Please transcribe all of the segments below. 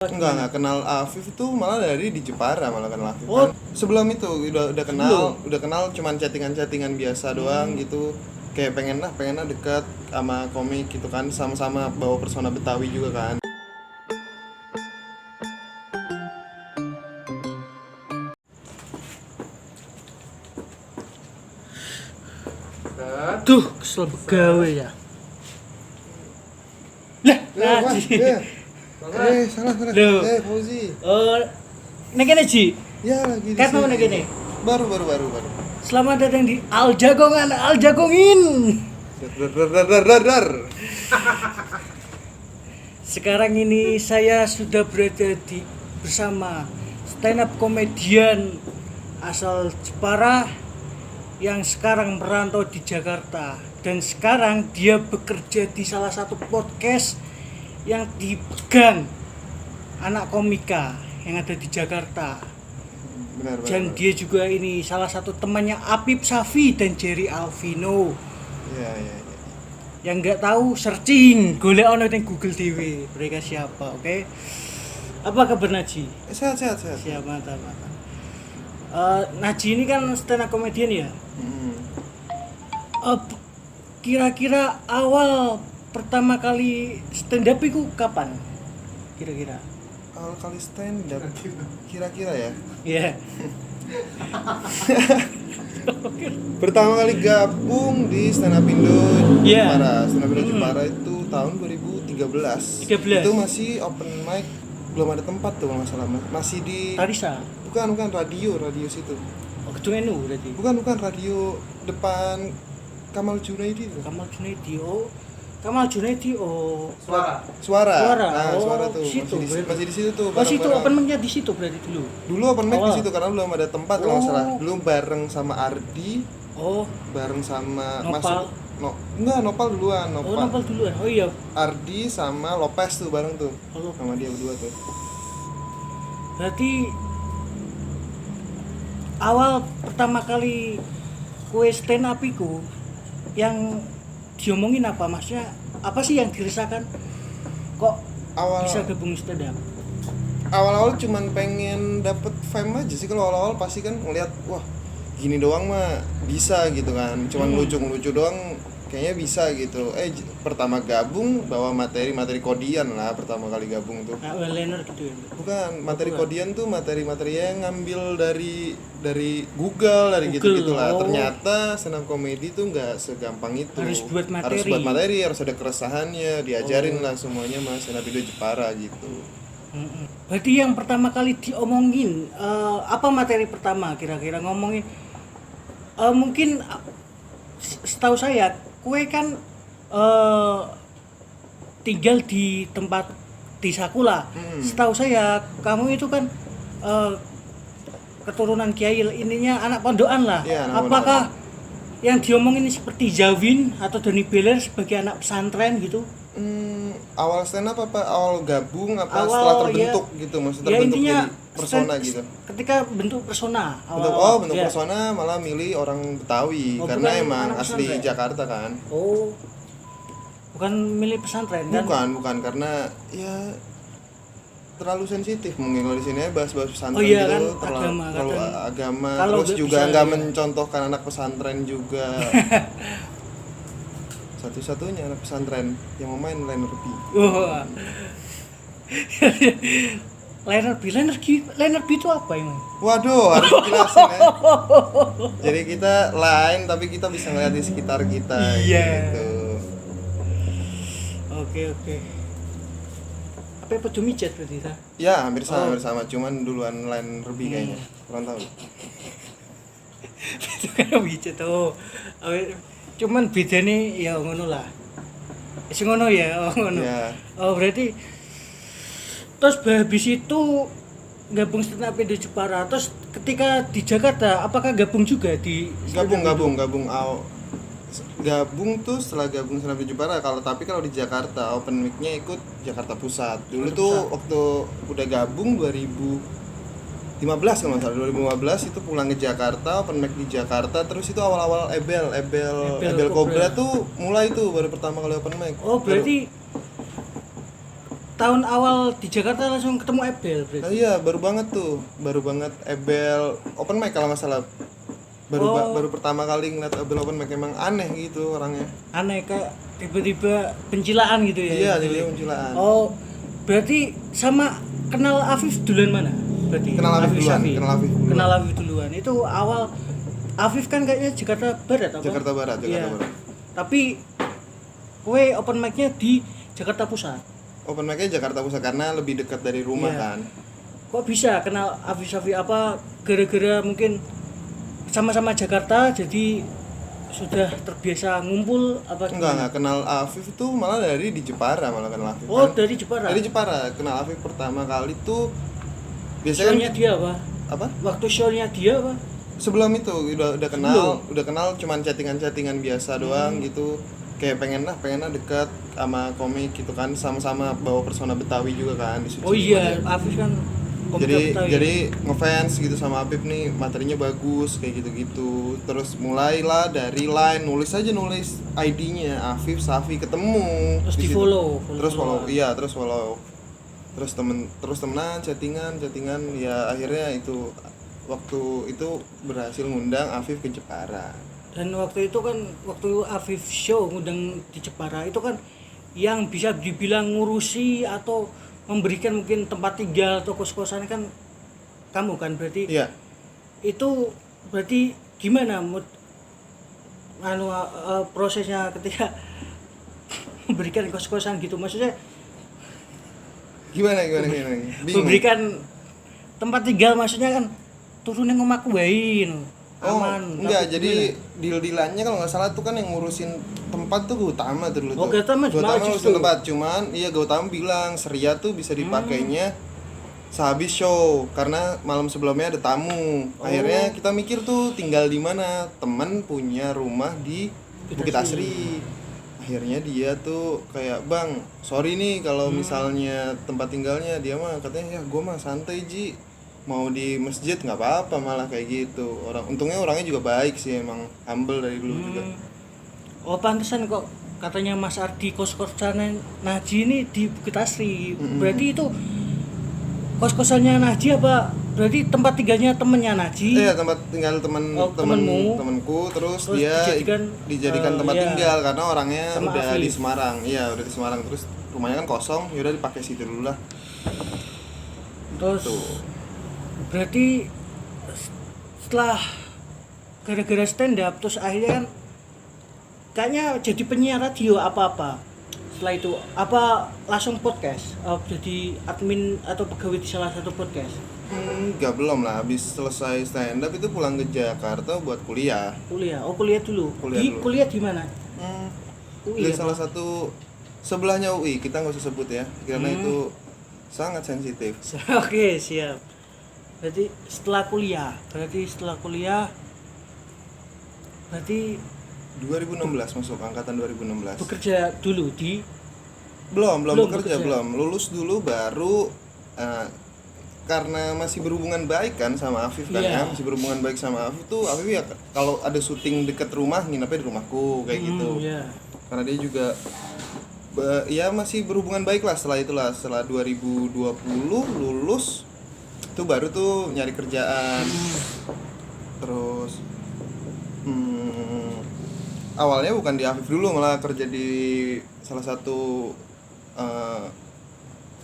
Enggak kenal Afif itu malah dari di Jepara malah kenal Afif. Oh. Kan sebelum itu udah kenal cuman chattingan biasa doang gitu. Kayak pengen lah dekat sama komik gitu kan, sama-sama bawa persona Betawi juga kan. Duh, kesel begawe ya. Lah, Naji. Salah. Loh. Fauzi. Oh, nek kene Ji. Ya lagi di Kan mau sini. nek kene. Baru. Selamat datang di Aljagongin. Dar. Sekarang ini saya sudah berada bersama stand up komedian asal Jepara yang sekarang merantau di Jakarta, dan sekarang dia bekerja di salah satu podcast yang dipegang anak komika yang ada di Jakarta. Benar. Dan dia juga ini salah satu temannya Apip Safi dan Jerry Alvino. Iya. Yang nggak tahu searching, golek ono ning Google TV. Mereka siapa, oke? Apa kabar Naji? Sehat. Siap, mantap. Naji ini kan stand up comedian ya. Kira-kira awal pertama kali stand up itu kapan? Kira-kira? Awal kali stand up kira-kira ya. Iya. Pertama kali gabung di Stand Up Indo Iya. Jepara. Stand Up Indo Jepara itu tahun 2013. 13. Itu masih open mic, belum ada tempat tuh kalau nggak salah. Masih di Tarisa. bukan radio situ. Oh, Gedung NU berarti. Bukan radio depan Kamal Junaidi itu. Kamal Junaidi. Suara. Oh, Suara tuh. situ, Masih di situ tuh. Oh, situ bareng-bareng. open mic-nya di situ berarti dulu. Dulu open mic di Awal. situ karena belum ada tempat kalau nggak Oh. salah. Dulu bareng sama Ardi, Oh, bareng sama Nopal. Nopal duluan. Nopal duluan. Oh iya. Ardi sama Lopez tuh bareng tuh. Halo. Sama dia berdua tuh. Berarti awal pertama kali kue stand up iku yang diomongin apa, maksudnya apa sih yang dirasakan kok bisa gabung stand up? Awal-awal cuman pengen dapet fame aja sih. Kalau awal-awal pasti kan ngeliat wah gini doang mah bisa gitu kan, cuman lucu doang kayaknya bisa gitu. Pertama gabung bawa materi kodian lah, pertama kali gabung tuh. Nah, Leonard gitu ya. Bukan, materi kodian tuh materi yang ngambil dari Google, dari gitu-gitu lah. Oh. Ternyata stand up comedy tuh nggak segampang itu. Harus buat materi. Harus ada keresahannya, diajarin lah semuanya mas stand up Indo Jepara gitu. Berarti yang pertama kali diomongin apa materi pertama kira-kira ngomongin mungkin setahu saya kue kan tinggal di tempat di Sakula. Setahu saya kamu itu kan keturunan kiai, ininya anak pondokan lah. Iya, anak apakah yang diomongin seperti Zawin atau Doni Beler sebagai anak pesantren gitu? Awal stand up apa awal gabung apa Awal, setelah terbentuk gitu, maksudnya ya terbentuk intinya jadi persona gitu. Ketika bentuk persona Bentuk ya. persona malah milih orang Betawi karena bukan emang anak asli pesantren. Jakarta kan. Oh, bukan milih pesantren kan? Bukan karena ya terlalu sensitif mungkin kalau di sini bahas-bahas pesantren Oh iya gitu, kan, terlalu agama, Kalau terus nggak juga bisa, nggak iya. mencontohkan anak pesantren juga. Satu-satunya anak pesantren yang mau main Liner B. Wah. Liner B itu apa ini? Waduh, harus dijelasin ya. Jadi kita lain tapi kita bisa ngeliat di sekitar kita Iya. gitu. Oke. Apa pedu mijet berarti ta? Ya, hampir sama, cuman duluan Liner B kayaknya. Kurang tahu. Itu kan mijet tuh. Cuman bedanya ya ngono lah. Wis ngono ya, ngono. Ya. Oh, berarti terus habis itu gabung stand up di Jepara. Terus ketika di Jakarta apakah gabung juga di stand up itu? Gabung tuh setelah gabung stand up di Jepara. Tapi kalau di Jakarta open mic-nya ikut Jakarta Pusat. Dulu tuh waktu udah gabung 2015 kalau nggak salah, 2015 itu pulang ke Jakarta, open mic di Jakarta. Terus itu awal-awal Ebel Cobra tuh mulai tuh baru pertama kali open mic. Oh, berarti tahun awal di Jakarta langsung ketemu Ebel berarti. Nah, iya baru banget Ebel open mic kalau nggak salah. Baru pertama kali ngeliat Ebel open mic, emang aneh gitu orangnya. Aneh kayak tiba-tiba pencilaan gitu ya. Iya, jadi pencilaan. Oh, berarti sama kenal Afif duluan mana? Berarti Kenal Afif duluan, Syafi. kenal Afif duluan. Kenal Afif duluan. Itu awal Afif kan kayaknya Jakarta Barat apa? Jakarta Barat. Iya. Tapi kowe open mic-nya di Jakarta Pusat. Open mic-nya Jakarta Pusat karena lebih dekat dari rumah Iya. kan. Kok bisa kenal Afif Syafi, apa gara-gara mungkin sama-sama Jakarta jadi sudah terbiasa ngumpul apa Enggak kenal Afif itu malah dari di Jepara, malah kenal Afif. Oh, kan. dari Jepara. Dari Jepara kenal Afif pertama kali tuh biasanya Show-nya dia apa? apa? Waktu show-nya dia apa? Sebelum itu udah kenal cuman chattingan biasa doang gitu. Kayak pengen lah dekat sama komik gitu kan, sama-sama bawa persona Betawi juga kan di situ. Oh iya, Afif kan komika Betawi. Jadi ngefans gitu sama Afif nih, materinya bagus kayak gitu-gitu. Terus mulailah dari line, nulis ID-nya Afif Safi, ketemu Terus di situ. di-follow. Terus follow. Terus temenan, chattingan ya akhirnya itu waktu itu berhasil ngundang Afif ke Jepara. Dan waktu itu kan waktu Afif show ngundang di Jepara itu kan yang bisa dibilang ngurusi atau memberikan mungkin tempat tinggal atau kos-kosan kan kamu kan, berarti Iya. itu berarti gimana prosesnya ketika memberikan kos-kosan gitu, maksudnya Gimana? Bingung. memberikan tempat tinggal, maksudnya kan turunin omahku wae aman. Enggak, Tapi jadi gimana? deal-dealannya kalau nggak salah tuh kan yang ngurusin tempat tuh Gautama tuh dulu Oh, tuh. Gautama malah ngurusin justru. tempat, cuman iya Gautama bilang Seria tuh bisa dipakainya sehabis show karena malam sebelumnya ada tamu. Akhirnya kita mikir tuh tinggal di mana. Temen punya rumah di Bukit Asri. Akhirnya dia tuh kayak, "Bang, sorry nih kalau misalnya tempat tinggalnya." Dia mah katanya, "Ya, gua mah santai, Ji. Mau di masjid nggak apa-apa," malah kayak gitu. Untungnya orangnya juga baik sih, emang humble dari dulu juga. Oh, pantesan kok katanya Mas Ardi kos-kosan Naji ini di Bukit Asri. Berarti itu kos-kosannya Naji apa? Berarti tempat tinggalnya temennya Naji? Iya, tempat tinggal temenmu. temenku, terus Terus dia dijadikan, tempat iya. tinggal karena orangnya Sama udah Afif. di Semarang. Iya, udah di Semarang, terus rumahnya kan kosong, yaudah dipakai situ dulu lah. Terus Tuh. berarti setelah gara-gara stand up terus akhirnya kan kayaknya jadi penyiar radio apa-apa. Setelah itu apa langsung podcast? Jadi admin atau pegawai di salah satu podcast? Enggak, belum lah. Habis selesai stand up itu pulang ke Jakarta buat kuliah. Kuliah. Oh, kuliah dulu. Kuliah dulu. Kuliah di mana? UI Di apa? salah satu sebelahnya UI, kita nggak usah sebut ya, karena itu sangat sensitif. Oke, siap. Berarti setelah kuliah berarti 2016 masuk angkatan 2016. bekerja dulu di Belum Belum bekerja, bekerja. belum. Lulus dulu baru karena masih berhubungan baik kan sama Afif kan Iya. ya, masih berhubungan baik sama Afif tuh. Afif ya kalau ada syuting deket rumah nginepnya di rumahku kayak gitu. Iya. Karena dia juga ya masih berhubungan baik lah setelah 2020 lulus tuh baru tuh nyari kerjaan. Terus awalnya bukan di Afif dulu, malah kerja di salah satu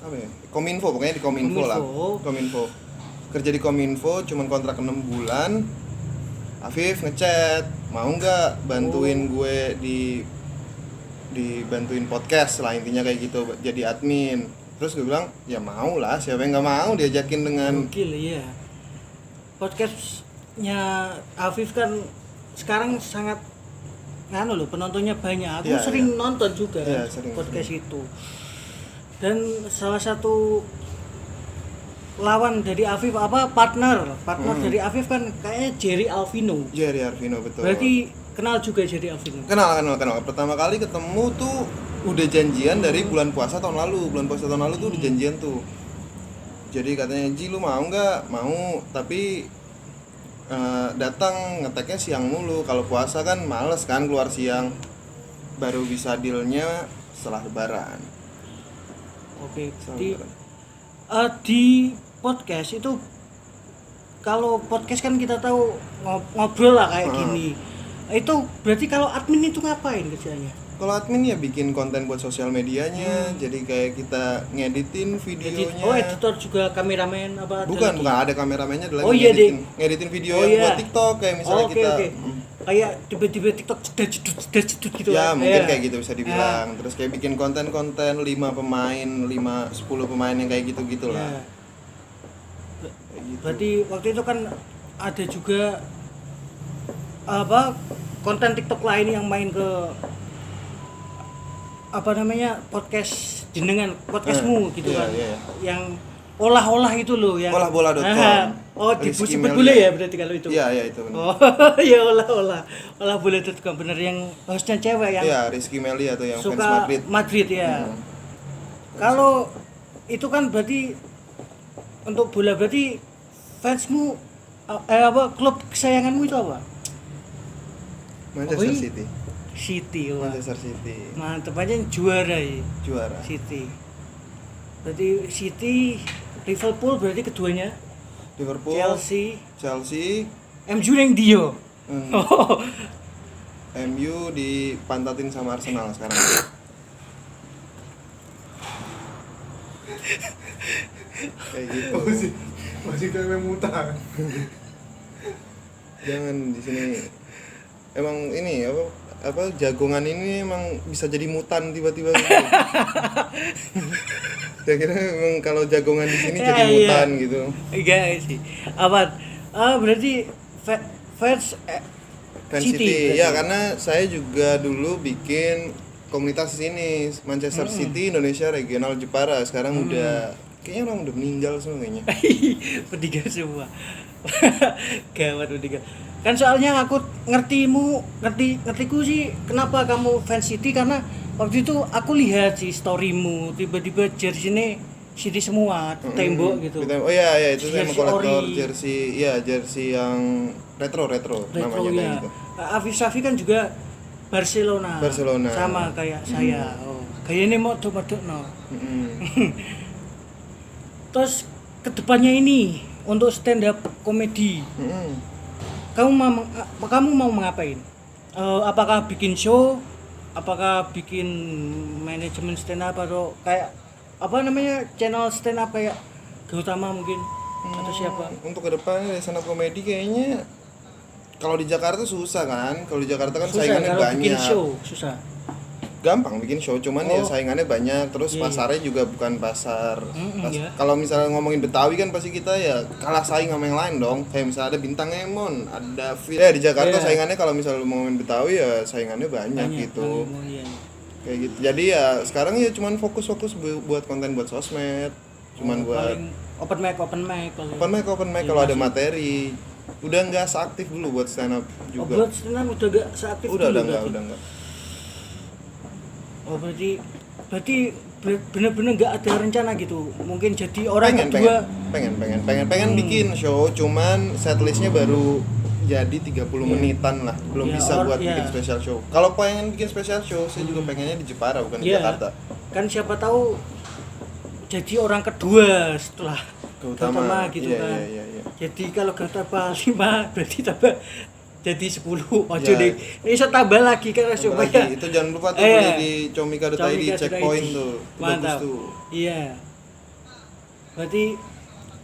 apa ya, Kominfo, pokoknya di Kominfo lah. Kominfo. Kerja di Kominfo cuman kontrak 6 bulan. Afif ngechat, mau nggak bantuin gue dibantuin podcast lah, intinya kayak gitu, jadi admin. Terus gue bilang ya mau lah, siapa yang nggak mau diajakin dengan Gokil, iya. Podcastnya Afif kan sekarang sangat loh, penontonnya banyak. Aku Iya, sering iya. nonton juga Iya, kan sering. podcast itu. Dan salah satu lawan dari Afif partner dari Afif kan kayaknya Jerry Alvino. Jerry Arvino, betul. Berarti kenal juga Jerry Alvino. Kenal. Pertama kali ketemu tuh udah janjian dari bulan puasa tahun lalu. Bulan puasa tahun lalu tuh udah janjian tuh. Jadi katanya, "Ji, lu mau nggak?" Mau, tapi datang ngeteknya siang mulu. Kalau puasa kan males kan keluar siang. Baru bisa dealnya setelah lebaran. Oke, Salam di berat. di podcast itu kalau podcast kan kita tahu ngobrol lah kayak gini. Itu berarti kalau admin itu ngapain kerjanya? Kalau admin ya bikin konten buat sosial medianya, jadi kayak kita ngeditin videonya. Editor juga kameramen apa ada Bukan, lagi? bukan ada kameramennya, ada lagi Oh, iya, ngeditin video Oh, yang iya. buat TikTok kayak misalnya Oke, kita oke. Kayak tiba-tiba TikTok jedut gitu ya kan? mungkin Iya. kayak gitu bisa dibilang. Terus kayak bikin konten-konten 5 pemain, 10 pemain yang kayak gitu-gitu Iya. lah. Kayak gitu. Berarti waktu itu kan ada juga apa konten TikTok lain yang main ke apa namanya podcast jenengan podcastmu gitu iya, kan iya. yang olah-olah itu loh yang Olahbola.com. oh Rizky disebut Melia. boleh ya berarti kalau itu Iya, iya itu benar. oh ya olahbola.com bener yang hostnya cewek yang Iya, Rizky Melia atau yang fans suka Madrid. ya Hmm. kalau itu kan berarti untuk bola berarti fansmu apa klub kesayanganmu itu apa? Manchester Oh, City. City, wah. Manchester City Mantep aja juara ya. juara. City. Berarti City, Liverpool berarti keduanya. Liverpool, Chelsea, MU yang Dio. hmm, Oh. MU dipantatin sama Arsenal sekarang. Kayak gitu. Masih kayak mutar. Jangan di sini. Emang ini apa jagongan ini emang bisa jadi mutan tiba-tiba gitu. Saya kira emang kalau jagongan di sini Ya, jadi iya. mutan gitu. Enggak sih. Apa? Berarti fans Fan City, City. berarti. Ya karena saya juga dulu bikin komunitas di sini Manchester City Indonesia Regional Jepara. Sekarang udah kayaknya orang udah meninggal semua kayaknya. bertiga semua. Gawat bertiga. Kan soalnya aku ngertiku sih kenapa kamu fans City karena waktu itu aku lihat sih storymu tiba-tiba jersey ini City semua tembok gitu. Oh iya itu saya Jersey kolektor ori. jersey yang retro Retro namanya kayak ya. gitu. Afif Safi kan juga Barcelona. Barcelona. Sama kayak saya. Oh, kayaknya mau modok no. Mm-mm. Terus kedepannya ini untuk stand up komedi, Mm-mm. kamu mau mengapain? Apakah bikin show? Apakah bikin manajemen stand up atau kayak apa namanya channel stand up kayak Gautama mungkin atau siapa? Untuk kedepannya stand up komedi kayaknya kalau di Jakarta susah kan. Kalau di Jakarta kan Susah saingannya kalau banyak. bikin show, susah. Gampang bikin show, cuman ya Oh. saingannya banyak. Terus Iya, pasarnya juga bukan pasar. iya. Kalau misalnya ngomongin Betawi kan pasti kita ya kalah saing sama yang lain dong. Kayak misalnya ada Bintang Emon, ada Fit. Ya di Jakarta Iya. saingannya kalau misalnya lu ngomongin Betawi ya saingannya banyak gitu. Iya. Kayak gitu. Jadi ya sekarang ya cuman fokus-fokus buat konten buat sosmed. Cuman buat Paling open mic paling. open mic Iya, kalau ada masih. materi. Udah nggak seaktif dulu buat stand up juga. Buat stand up udah gak seaktif Udah dulu enggak, berarti? udah enggak. Oh berarti bener-bener nggak ada rencana gitu mungkin jadi orang pengen kedua pengen bikin show, cuman setlistnya baru jadi 30 menitan lah, belum Ya, bisa buat ya. bikin special show. Kalau pengen bikin special show, saya juga pengennya di Jepara bukan di Iya. Jakarta. Kan siapa tahu jadi orang kedua setelah Gautama gitu iya, kan iya. jadi kalau Gautama 5 berarti tambah jadi 10 ojo Ya. deh bisa tambah lagi karena supaya Apalagi, itu jangan lupa tuh Iya. beli di comika.id Comika.id. checkpoint tuh. Bagus Mantap. tuh. Iya. Berarti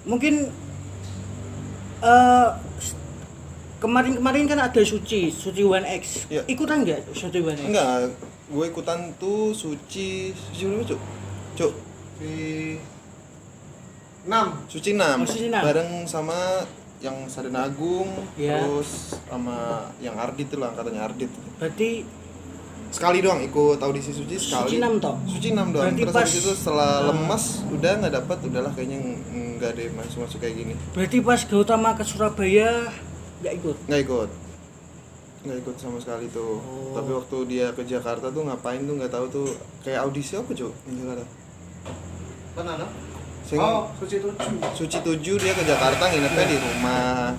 mungkin kemarin kan ada Suci 1X. Iya. Ikutan nggak Suci 1X? Enggak, gue ikutan tuh Suci berapa, Cuk? Cuk, Di 6. Suci 6. Oh, Suci 6. Bareng sama yang Sarina Agung, Iya. terus sama yang Ardit tuh lah, angkatannya Ardit. Berarti Sekali doang ikut audisi Suci sekali. Suci 6 toh? Suci 6 doang. Berarti Terus pas- habis itu setelah lemas udah nggak dapat, udahlah kayaknya nggak deh masuk kayak gini. berarti pas Gautama ke Surabaya nggak ikut. Nggak ikut sama sekali tuh. Oh. Tapi waktu dia ke Jakarta tuh ngapain tuh nggak tahu tuh, kayak audisi apa Cuk di Jakarta. Mana? Sing Oh, Suci 7. Suci 7 dia ke Jakarta nginepnya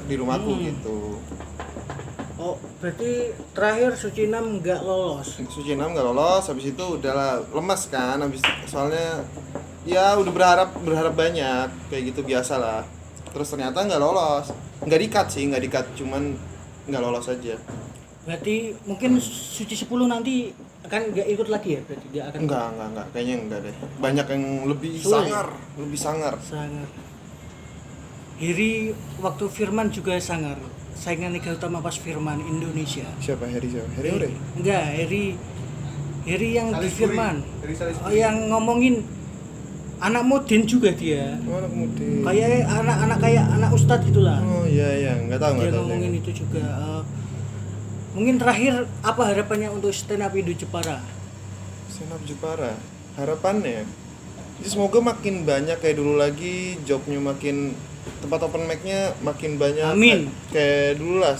di rumahku gitu. Oh, berarti terakhir Suci 6 nggak lolos. Suci 6 nggak lolos, habis itu udahlah lemas kan, habis soalnya ya udah berharap banyak kayak gitu biasa lah. Terus ternyata nggak lolos, nggak di-cut, cuman nggak lolos aja. Berarti mungkin suci 10 nanti akan nggak ikut lagi ya, berarti nggak akan. Enggak, kayaknya enggak deh. Banyak yang lebih Sulit. sangar. Sangar. Heri waktu Firman juga sangar. Saingan Liga Utama pas Firman Indonesia. Siapa Heri? Ure. Enggak, Heri yang di Salisbury. Firman. Heri Salisbury. Oh, yang ngomongin anak Modin juga dia. Oh, anak muda. Kayak anak ustadz gitulah. Oh iya, nggak tahu. Dia ngomongin itu juga. Mungkin terakhir apa harapannya untuk stand up Indo Jepara? Stand up Jepara. Harapannya ya semoga makin banyak kayak dulu lagi, jobnya makin, tempat open mic-nya makin banyak. Amin. Kayak dulu lah,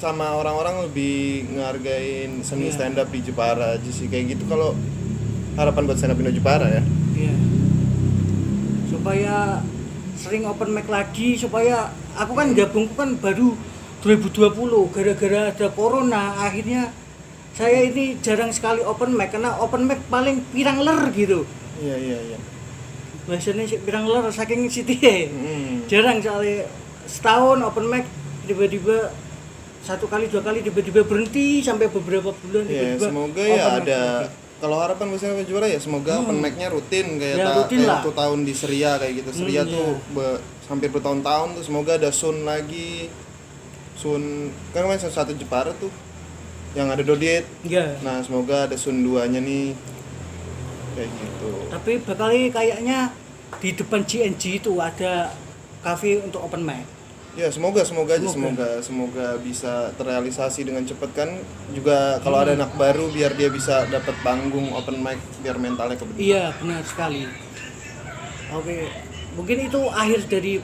sama orang-orang lebih ngehargain seni Iya. stand up di Jepara aja sih kayak gitu. Kalau harapan buat stand up Indo Jepara ya. Iya. Supaya sering open mic lagi, supaya aku kan gabung kan baru 2020 gara-gara ada corona, akhirnya saya ini jarang sekali open mic karena open mic paling pirang ler gitu. Iya. Bahasanya sih pirang ler saking sithik. Jarang soalnya setahun open mic tiba-tiba 1 kali 2 kali tiba-tiba berhenti sampai beberapa bulan Ya, tiba-tiba semoga open ya mic ada lagi. kalau harapan buat stand up Jepara ya semoga open mic-nya rutin kayak Ya, rutin kayak lah. waktu tahun di Seria kayak gitu. Seria Iya. tuh hampir bertahun-tahun tuh, semoga ada Sun lagi. Sun kan main satu Jepara tuh yang ada Dodit. Enggak. Nah, semoga ada Sun 2-nya nih. Kayak gitu. Tapi bakal kayaknya di depan GNG itu ada cafe untuk open mic. Ya, semoga aja bisa terrealisasi dengan cepat kan. Juga kalau ada anak baru biar dia bisa dapat panggung open mic biar mentalnya kebentuk. Iya, benar sekali. Oke, mungkin itu akhir dari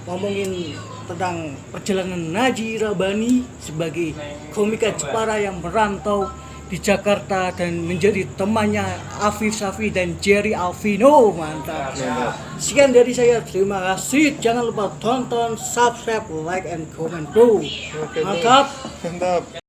ngomongin tentang perjalanan Naji Rabani sebagai komika Jepara yang merantau di Jakarta dan menjadi temannya Afif Safi dan Jerry Alvino. Mantap. Sekian dari saya, terima kasih. Jangan lupa tonton, subscribe, like, and comment, bro. Oke, bro. Mantap. Mantap.